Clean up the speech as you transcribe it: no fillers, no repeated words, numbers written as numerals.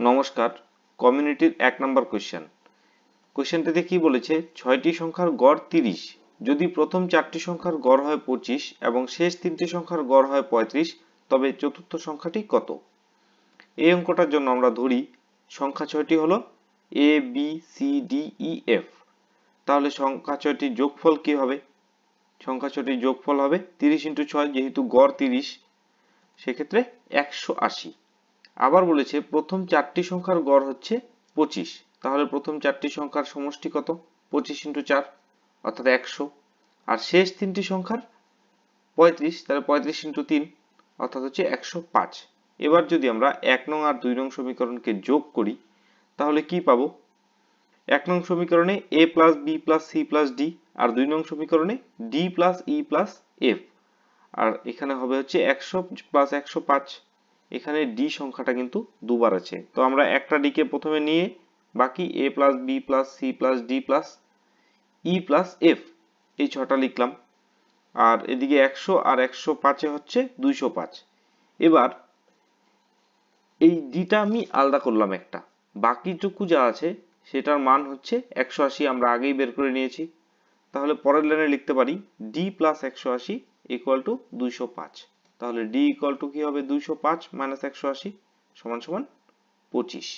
নমস্কার, কমিউনিটির 1 নম্বর কোশ্চেন। কোশ্চেনটাতে কি বলেছে, 6টি সংখ্যার গড় 30, যদি প্রথম 4টি সংখ্যার গড় হয় 25 এবং শেষ 3টি সংখ্যার গড় হয় 35, তবে চতুর্থ সংখ্যাটি কত? এই অঙ্কটার জন্য আমরা ধরি সংখ্যা 6টি হলো a b c d e f। তাহলে সংখ্যা 6টির যোগফল কি হবে? সংখ্যা 6টির যোগফল হবে 30 × 6, যেহেতু গড় 30 সেক্ষেত্রে 180। আবার বলেছে প্রথম 4টি সংখ্যার গড় হচ্ছে 25, তাহলে প্রথম 4টি সংখ্যার সমষ্টি কত? 25 × 4 অর্থাৎ 100। আর শেষ 3টি সংখ্যার 35, তাহলে 35 × 3 অর্থাৎ হচ্ছে 105। এবার যদি আমরা 1 নং আর 2 নং সমীকরণকে যোগ করি তাহলে কি পাবো? 1 নং সমীকরণে a + b + c + d, আর 2 নং সমীকরণে d + e + f, আর এখানে হবে হচ্ছে 100 + 105। এখানে d সংখ্যাটা কিন্তু দুবার আছে, তো আমরা একটা d কে প্রথমে নিয়ে বাকি a + b + c + d + e + f এই ছটা লিখলাম। আর এদিকে 100 আর 105 এ হচ্ছে 205। এবার এই d টা আমি আলাদা করলাম একটা, বাকিটুকু যা আছে সেটার মান হচ্ছে 180, আমরা আগেই বের করে নিয়েছি। তাহলে পরের লাইনে লিখতে পারি d + 180 = 205। তাহলে d = কি হবে? 205 - 180 = 25।